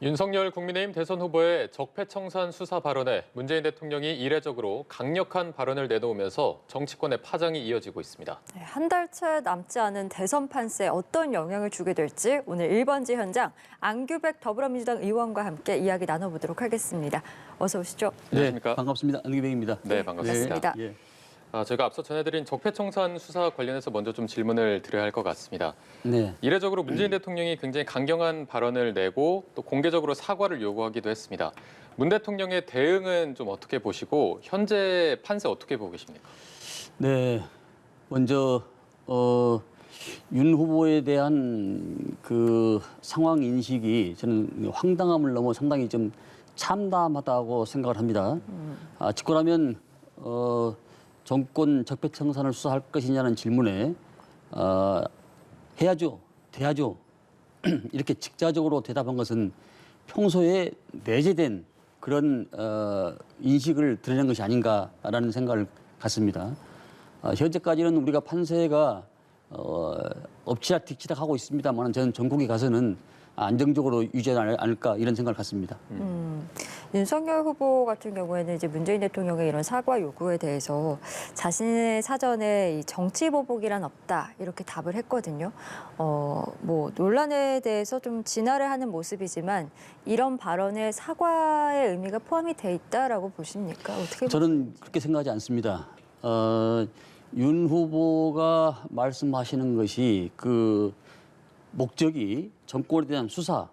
윤석열 국민의힘 대선 후보의 적폐청산 수사 발언에 문재인 대통령이 이례적으로 강력한 발언을 내놓으면서 정치권의 파장이 이어지고 있습니다. 한 달 채 남지 않은 대선 판세에 어떤 영향을 주게 될지 오늘 1번지 현장 안규백 더불어민주당 의원과 함께 이야기 나눠보도록 하겠습니다. 어서 오시죠. 안녕하십니까? 네, 반갑습니다. 안규백입니다. 네, 반갑습니다. 네. 저희가 앞서 전해드린 적폐청산 수사 관련해서 먼저 좀 질문을 드려야 할 것 같습니다. 네. 이례적으로 문재인 대통령이 굉장히 강경한 발언을 내고 또 공개적으로 사과를 요구하기도 했습니다. 문 대통령의 대응은 좀 어떻게 보시고 현재 판세 어떻게 보고 계십니까? 네. 먼저 윤 후보에 대한 그 상황 인식이 저는 황당함을 넘어 상당히 좀 참담하다고 생각을 합니다. 직권하면 정권 적폐청산을 수사할 것이냐는 질문에 해야죠, 돼야죠 이렇게 직자적으로 대답한 것은 평소에 내재된 그런 인식을 드러낸 것이 아닌가라는 생각을 갖습니다. 현재까지는 우리가 판세가 엎치락뒤치락 하고 있습니다만 저는 전국에 가서는 안정적으로 유지하지 않을까 이런 생각을 갖습니다. 윤석열 후보 같은 경우에는 이제 문재인 대통령의 이런 사과 요구에 대해서 자신의 사전에 이 정치 보복이란 없다 이렇게 답을 했거든요. 뭐 논란에 대해서 좀 진화를 하는 모습이지만 이런 발언에 사과의 의미가 포함이 돼 있다라고 보십니까? 어떻게 저는 그렇게 생각하지 않습니다. 윤 후보가 말씀하시는 것이 그 목적이 정권에 대한 수사,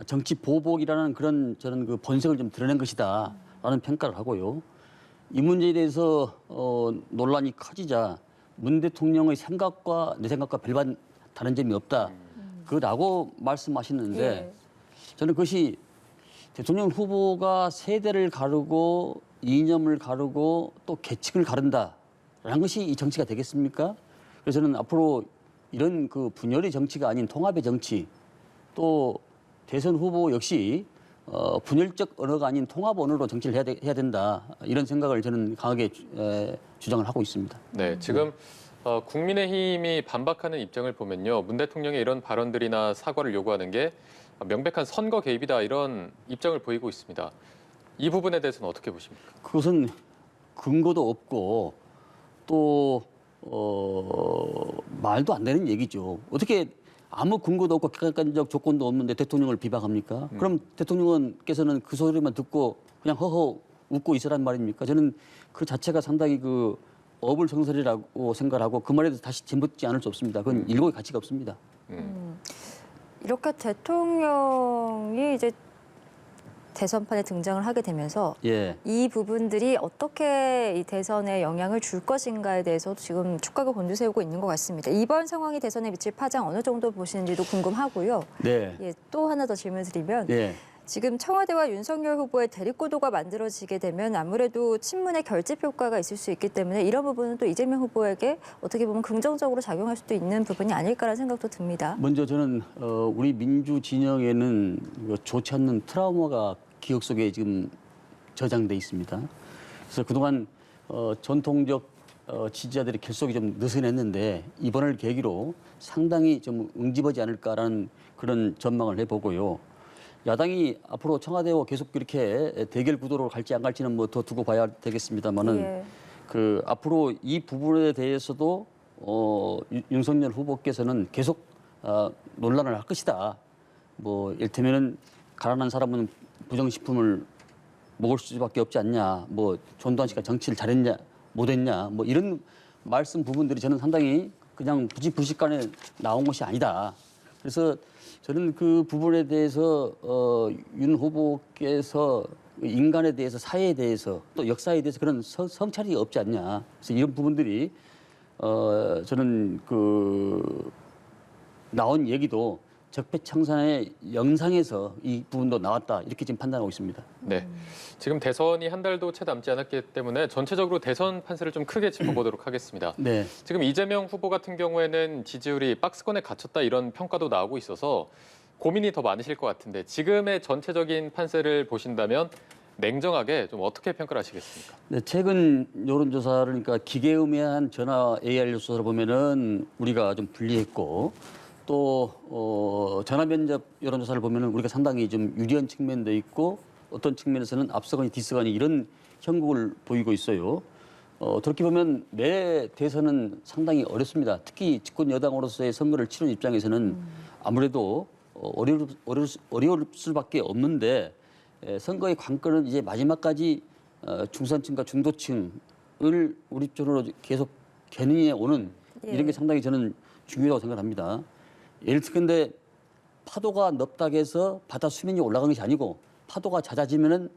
정치 보복이라는 그런 저는 그 본색을 좀 드러낸 것이다라는 평가를 하고요. 이 문제에 대해서 논란이 커지자 문 대통령의 생각과 내 생각과 별반 다른 점이 없다. 그라고 말씀하시는데 예. 저는 그것이 대통령 후보가 세대를 가르고 이념을 가르고 또 계층을 가른다라는 것이 이 정치가 되겠습니까? 그래서 저는 앞으로 이런 그 분열의 정치가 아닌 통합의 정치, 또 대선 후보 역시 분열적 언어가 아닌 통합 언어로 정치를 해야 된다 이런 생각을 저는 강하게 주장을 하고 있습니다. 네, 지금 국민의힘이 반박하는 입장을 보면요, 문 대통령의 이런 발언들이나 사과를 요구하는 게 명백한 선거 개입이다 이런 입장을 보이고 있습니다. 이 부분에 대해서는 어떻게 보십니까? 그것은 근거도 없고 또 말도 안 되는 얘기죠. 어떻게 아무 근거도 없고 객관적 조건도 없는데 대통령을 비방합니까? 그럼 대통령께서는 그 소리만 듣고 그냥 허허 웃고 있으란 말입니까? 저는 그 자체가 상당히 그 어불성설이라고 생각하고 그 말에 대해서 다시 짓묻지 않을 수 없습니다. 그건 일고의 가치가 없습니다. 이렇게 대통령이 이제 대선판에 등장을 하게 되면서 예. 이 부분들이 어떻게 이 대선에 영향을 줄 것인가에 대해서도 지금 촉각을 곤두세우고 있는 것 같습니다. 이번 상황이 대선에 미칠 파장 어느 정도 보시는지도 궁금하고요. 네. 예, 또 하나 더 질문 드리면 예. 지금 청와대와 윤석열 후보의 대립구도가 만들어지게 되면 아무래도 친문의 결집 효과가 있을 수 있기 때문에 이런 부분은 또 이재명 후보에게 어떻게 보면 긍정적으로 작용할 수도 있는 부분이 아닐까라는 생각도 듭니다. 먼저 저는 우리 민주 진영에는 좋지 않는 트라우마가 기억 속에 지금 저장돼 있습니다. 그래서 그동안 전통적 지지자들의 결속이 좀 느슨했는데 이번을 계기로 상당히 좀 응집하지 않을까라는 그런 전망을 해보고요. 야당이 앞으로 청와대와 계속 이렇게 대결 구도로 갈지 안 갈지는 뭐 더 두고 봐야 되겠습니다만은 예. 그 앞으로 이 부분에 대해서도 윤석열 후보께서는 계속 논란을 할 것이다. 뭐 이를테면은 가난한 사람은 부정식품을 먹을 수밖에 없지 않냐. 뭐 전두환 씨가 정치를 잘했냐, 못했냐. 뭐 이런 말씀 부분들이 저는 상당히 그냥 부지불식간에 나온 것이 아니다. 그래서 저는 그 부분에 대해서 윤 후보께서 인간에 대해서 사회에 대해서 또 역사에 대해서 그런 성찰이 없지 않냐. 그래서 이런 부분들이 저는 그 나온 얘기도 적폐청산의 영상에서 이 부분도 나왔다 이렇게 지금 판단하고 있습니다. 네, 지금 대선이 한 달도 채 남지 않았기 때문에 전체적으로 대선 판세를 좀 크게 짚어보도록 하겠습니다. 네. 지금 이재명 후보 같은 경우에는 지지율이 박스권에 갇혔다 이런 평가도 나오고 있어서 고민이 더 많으실 것 같은데 지금의 전체적인 판세를 보신다면 냉정하게 좀 어떻게 평가를 하시겠습니까? 네, 최근 여론조사를 그러니까 기계음해한 전화 AR 조사를 보면은 우리가 좀 불리했고 또 전화 면접 여론조사를 보면은 우리가 상당히 좀 유리한 측면도 있고 어떤 측면에서는 앞서거니 뒤서거니 이런 형국을 보이고 있어요. 그렇게 보면 매 대선은 상당히 어렵습니다. 특히 집권 여당으로서의 선거를 치르는 입장에서는 아무래도 어려울 수밖에 없는데 선거의 관건은 이제 마지막까지 중산층과 중도층을 우리 쪽으로 계속 견인해 오는 이런 게 상당히 저는 중요하다고 생각합니다. 예를 들건데 파도가 넓다고 해서 바다 수면이 올라가는 것이 아니고 파도가 잦아지면은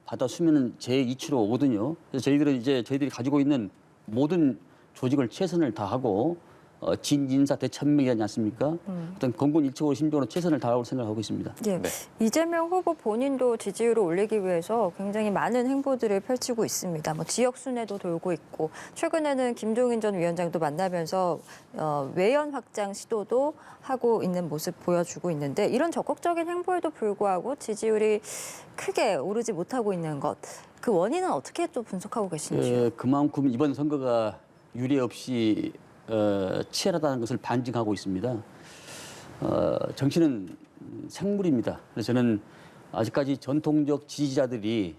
바다 수면은 제2치로 오거든요. 그래서 저희들이 가지고 있는 모든 조직을 최선을 다하고 진인사 대천명이지 않습니까? 어떤 건곤일체적으로 심적으로 최선을 다하고 생각하고 있습니다. 예. 네. 이재명 후보 본인도 지지율을 올리기 위해서 굉장히 많은 행보들을 펼치고 있습니다. 뭐 지역 순회도 돌고 있고 최근에는 김종인 전 위원장도 만나면서 외연 확장 시도도 하고 있는 모습 보여주고 있는데 이런 적극적인 행보에도 불구하고 지지율이 크게 오르지 못하고 있는 것, 그 원인은 어떻게 또 분석하고 계신지요? 그만큼 이번 선거가 유례 없이 치열하다는 것을 반증하고 있습니다. 정치는 생물입니다. 그래서 저는 아직까지 전통적 지지자들이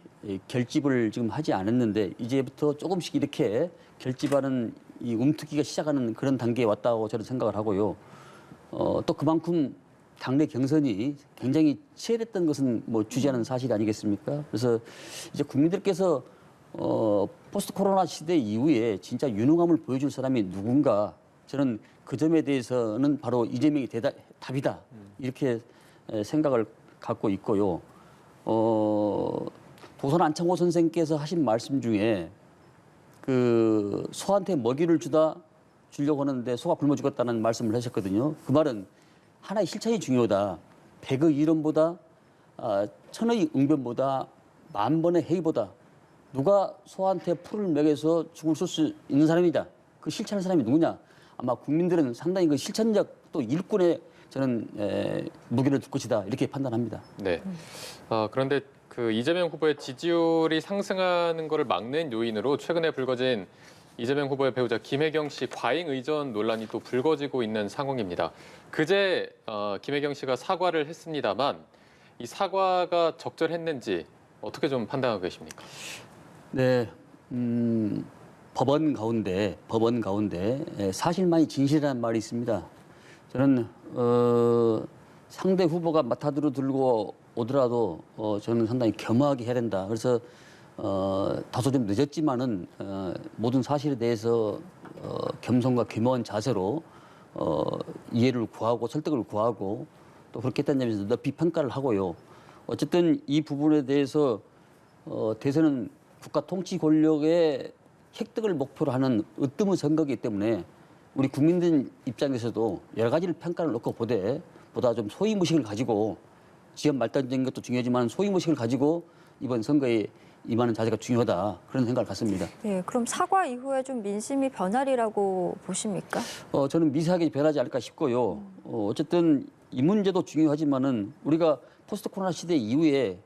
결집을 지금 하지 않았는데 이제부터 조금씩 이렇게 결집하는 이 움트기가 시작하는 그런 단계에 왔다고 저는 생각을 하고요. 또 그만큼 당내 경선이 굉장히 치열했던 것은 뭐 주지하는 사실 아니겠습니까? 그래서 이제 국민들께서 포스트 코로나 시대 이후에 진짜 유능함을 보여줄 사람이 누군가 저는 그 점에 대해서는 바로 이재명이 답이다 이렇게 생각을 갖고 있고요. 도선 안창호 선생께서 하신 말씀 중에 그 소한테 먹이를 주려고 하는데 소가 굶어 죽었다는 말씀을 하셨거든요. 그 말은 하나의 실천이 중요하다. 100의 이론보다 1000의 응변보다 10,000번의 회의보다 누가 소한테 풀을 먹여서 죽을 수 있는 사람이다. 그 실천하는 사람이 누구냐? 아마 국민들은 상당히 그 실천적 또 일꾼의 저는 무게를 둘 것이다. 이렇게 판단합니다. 네. 그런데 그 이재명 후보의 지지율이 상승하는 것을 막는 요인으로 최근에 불거진 이재명 후보의 배우자 김혜경 씨 과잉 의전 논란이 또 불거지고 있는 상황입니다. 그제 김혜경 씨가 사과를 했습니다만 이 사과가 적절했는지 어떻게 좀 판단하고 계십니까? 네, 법원 가운데 사실만이 진실이라는 말이 있습니다. 저는 상대 후보가 마타도로 들고 오더라도 저는 상당히 겸허하게 해야 된다. 그래서 다소 좀 늦었지만은 모든 사실에 대해서 겸손과 겸허한 자세로 이해를 구하고 설득을 구하고 또 그렇게 했다는 점에서 높이 평가를 하고요. 어쨌든 이 부분에 대해서 대선은 국가 통치 권력의 획득을 목표로 하는 으뜸의 선거이기 때문에 우리 국민들 입장에서도 여러 가지를 평가를 놓고 보다 좀 소위무식을 가지고 지연 말단적인 것도 중요하지만 소위무식을 가지고 이번 선거에 임하는 자세가 중요하다 그런 생각을 갖습니다. 네, 그럼 사과 이후에 좀 민심이 변하리라고 보십니까? 저는 미세하게 변하지 않을까 싶고요. 어쨌든 이 문제도 중요하지만은 우리가 포스트 코로나 시대 이후에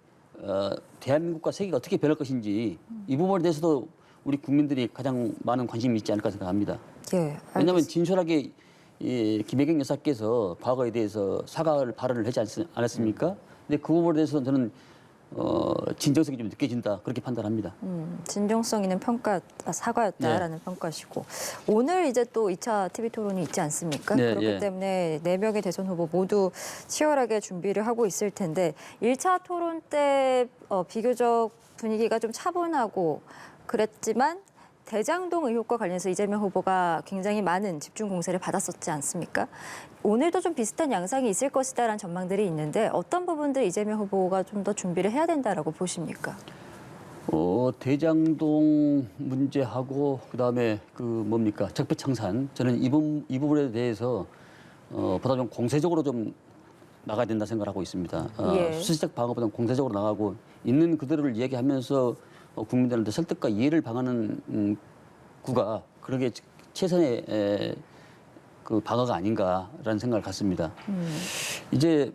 대한민국과 세계가 어떻게 변할 것인지 이 부분에 대해서도 우리 국민들이 가장 많은 관심이 있지 않을까 생각합니다. 예, 왜냐하면 진솔하게 김혜경 여사께서 과거에 대해서 사과를 발언을 하지 않았습니까? 근데 그 부분에 대해서는 저는 진정성이 좀 느껴진다 그렇게 판단합니다. 진정성 있는 사과였다라는 네. 평가시고 오늘 이제 또 2차 TV 토론이 있지 않습니까? 네, 그렇기 예. 때문에 4명의 대선 후보 모두 치열하게 준비를 하고 있을 텐데 1차 토론 때 비교적 분위기가 좀 차분하고 그랬지만 대장동 의혹과 관련해서 이재명 후보가 굉장히 많은 집중 공세를 받았었지 않습니까? 오늘도 좀 비슷한 양상이 있을 것이다라는 전망들이 있는데 어떤 부분들 이재명 후보가 좀 더 준비를 해야 된다라고 보십니까? 대장동 문제하고 그다음에 적폐청산 저는 이 부분에 대해서 보다 좀 공세적으로 좀 나가야 된다 생각하고 있습니다. 예. 수시적 방어보다는 공세적으로 나가고 있는 그대로를 이야기하면서 국민들한테 설득과 이해를 방하는 구가 그러게 최선의 그 방어가 아닌가라는 생각을 갖습니다. 이제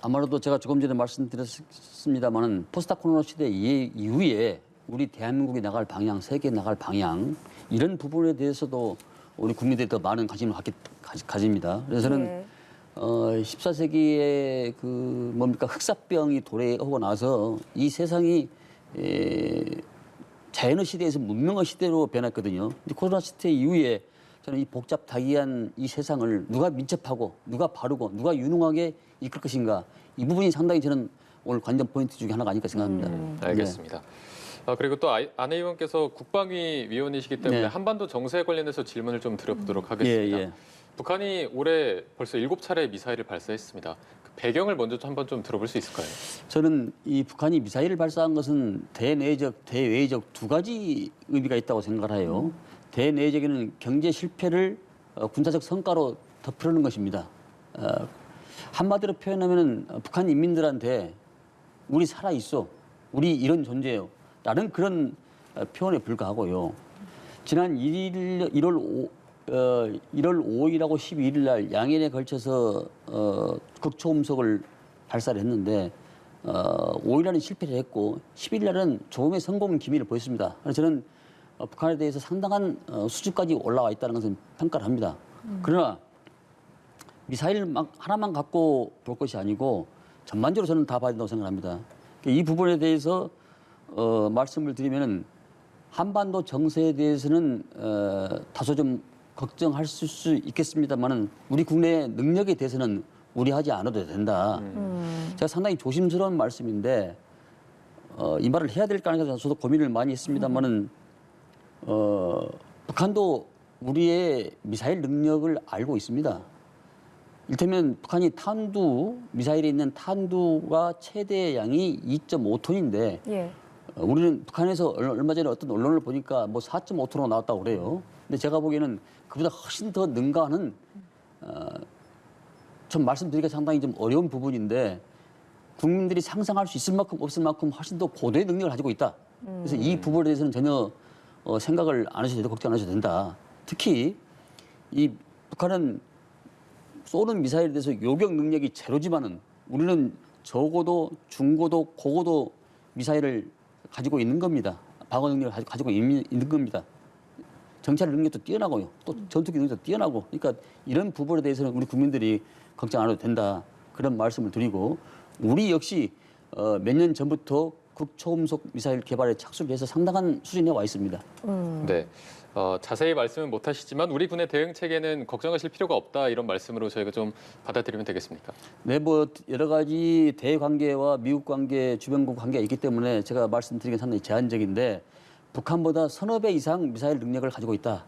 아마도 제가 조금 전에 말씀드렸습니다만은 포스트 코로나 시대 이후에 우리 대한민국이 나갈 방향, 세계 나갈 방향 이런 부분에 대해서도 우리 국민들이 더 많은 관심을 가집니다. 그래서 저는 예. 14세기에 그 뭡니까 흑사병이 도래하고 나서 이 세상이 자연의 시대에서 문명의 시대로 변했거든요. 근데 코로나 시대 이후에 저는 이 복잡다기한 이 세상을 누가 민첩하고 누가 바르고 누가 유능하게 이끌 것인가 이 부분이 상당히 저는 오늘 관전 포인트 중에 하나가 아닐까 생각합니다. 알겠습니다. 그리고 또 안혜 의원께서 국방위 위원이시기 때문에 네. 한반도 정세에 관련해서 질문을 좀 드려보도록 하겠습니다. 예, 예. 북한이 올해 벌써 7차례 미사일을 발사했습니다. 그 배경을 먼저 한번 좀 들어볼 수 있을까요? 저는 이 북한이 미사일을 발사한 것은 대내적, 대외적 두 가지 의미가 있다고 생각을 해요. 대내적에는 경제 실패를 군사적 성과로 덮으려는 것입니다. 한마디로 표현하면 북한 인민들한테 우리 살아 있어, 우리 이런 존재예요. 라는 그런 표현에 불과하고요. 지난 1월 5일하고 12일 날 양일에 걸쳐서 극초음속을 발사를 했는데 5일 날은 실패를 했고 11일 날은 조금의 성공 기미를 보였습니다. 그래서 저는 북한에 대해서 상당한 수준까지 올라와 있다는 것은 평가를 합니다. 그러나 미사일 하나만 갖고 볼 것이 아니고 전반적으로 저는 다 봐야 된다고 생각합니다. 이 부분에 대해서 말씀을 드리면은 한반도 정세에 대해서는 다소 좀 걱정할 수 있겠습니다만은 우리 국내의 능력에 대해서는 우려하지 않아도 된다. 제가 상당히 조심스러운 말씀인데 이 말을 해야 될까 하니까 저도 고민을 많이 했습니다만은 북한도 우리의 미사일 능력을 알고 있습니다. 이를테면 북한이 탄두 미사일에 있는 탄두가 최대 양이 2.5톤인데 예. 우리는 북한에서 얼마 전에 어떤 언론을 보니까 뭐 4.5톤으로 나왔다고 그래요. 근데 제가 보기에는 그보다 훨씬 더 능가하는 좀 말씀드리기가 상당히 좀 어려운 부분인데 국민들이 상상할 수 있을 만큼 없을 만큼 훨씬 더 고도의 능력을 가지고 있다. 그래서 이 부분에 대해서는 전혀 생각을 안 하셔도 되고 걱정 안 하셔도 된다. 특히 이 북한은 쏘는 미사일에 대해서 요격 능력이 제로지만은 우리는 적어도 중고도 고고도 미사일을 가지고 있는 겁니다. 방어 능력을 가지고 있는 겁니다. 정찰 능력도 뛰어나고요. 또 전투기 능력도 뛰어나고. 그러니까 이런 부분에 대해서는 우리 국민들이 걱정 안 해도 된다. 그런 말씀을 드리고 우리 역시 몇 년 전부터 극초음속 미사일 개발에 착수를 해서 상당한 수준에 와 있습니다. 네. 자세히 말씀은 못 하시지만 우리 군의 대응 체계는 걱정하실 필요가 없다 이런 말씀으로 저희가 좀 받아들이면 되겠습니까? 네, 뭐 여러 가지 대관계와 미국 관계, 주변국 관계가 있기 때문에 제가 말씀드리긴 상당히 제한적인데 북한보다 서너 배 이상 미사일 능력을 가지고 있다.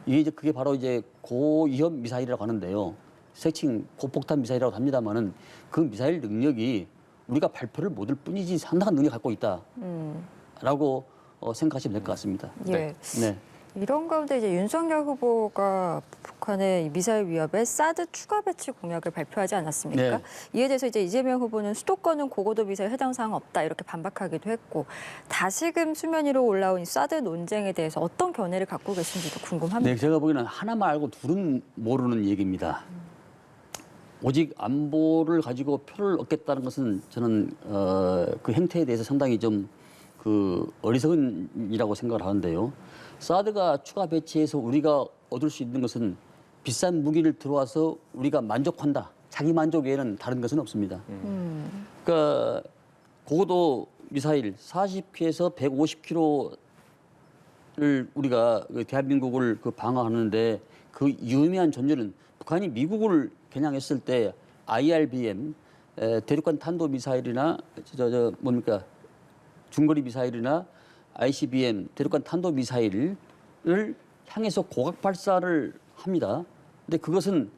이게 이제 그게 바로 이제 고위험 미사일이라고 하는데요. 세칭 고폭탄 미사일이라고 합니다만은 그 미사일 능력이 우리가 발표를 못할 뿐이지 상당한 능력을 갖고 있다라고 생각하시면 될 것 같습니다. 예. 네. 네. 이런 가운데 이제 윤석열 후보가 북한의 이 미사일 위협에 사드 추가 배치 공약을 발표하지 않았습니까? 네. 이에 대해서 이제 이재명 후보는 수도권은 고고도 미사일 해당 사항 없다 이렇게 반박하기도 했고 다시금 수면 위로 올라온 이 사드 논쟁에 대해서 어떤 견해를 갖고 계신지도 궁금합니다. 네, 제가 보기에는 하나만 알고 둘은 모르는 얘기입니다. 오직 안보를 가지고 표를 얻겠다는 것은 저는 그 행태에 대해서 상당히 좀 그 어리석은이라고 생각을 하는데요. 사드가 추가 배치해서 우리가 얻을 수 있는 것은 비싼 무기를 들어와서 우리가 만족한다. 자기 만족 외에는 다른 것은 없습니다. 그러니까 고고도 미사일 40킬에서 150km를 우리가 대한민국을 방어하는데 그 유의미한 존재는 북한이 미국을 겨냥했을 때 IRBM 대륙간 탄도 미사일이나 뭡니까 중거리 미사일이나 ICBM 대륙간 탄도 미사일을 향해서 고각 발사를 합니다. 근데 그것은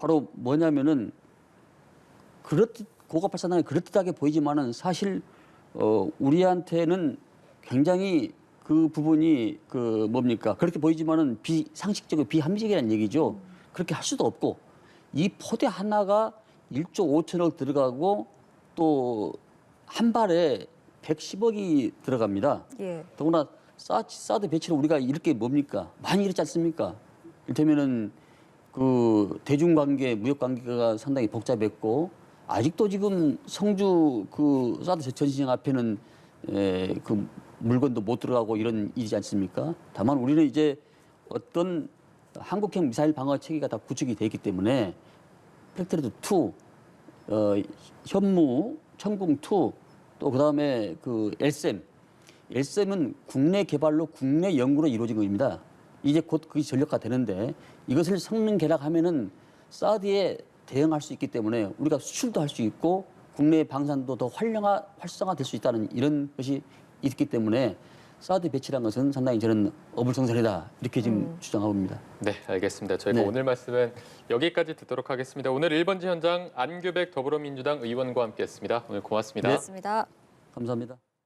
바로 뭐냐면은 고각 발사는 그럴듯하게 보이지만은 사실 우리한테는 굉장히 그 부분이 그 뭡니까 그렇게 보이지만은 비상식적이고 비합리적이라는 얘기죠. 그렇게 할 수도 없고 이 포대 하나가 1조 5천억 들어가고 또 한 발에 110억이 들어갑니다. 예. 더구나 사드 배치를 우리가 이렇게 뭡니까? 많이 이렇지 않습니까? 이를테면은 그 대중관계, 무역관계가 상당히 복잡했고 아직도 지금 성주 그 사드 전시장 앞에는 그 물건도 못 들어가고 이런 일이지 않습니까? 다만 우리는 이제 어떤 한국형 미사일 방어 체계가 다 구축이 돼 있기 때문에 패트리어트 2, 현무, 천궁 2, 또 그다음에 그 LSM은 국내 개발로 국내 연구로 이루어진 겁니다. 이제 곧 그게 전력화 되는데 이것을 성능 개량하면은 사드에 대응할 수 있기 때문에 우리가 수출도 할 수 있고 국내 방산도 더 활성화될 수 있다는 이런 것이 있기 때문에 사드 배치라는 것은 상당히 저는 어불성설이다 이렇게 지금 주장하고 있습니다. 네, 알겠습니다. 저희가 네. 오늘 말씀은 여기까지 듣도록 하겠습니다. 오늘 1번지 현장 안규백 더불어민주당 의원과 함께했습니다. 오늘 고맙습니다. 네. 고맙습니다. 감사합니다.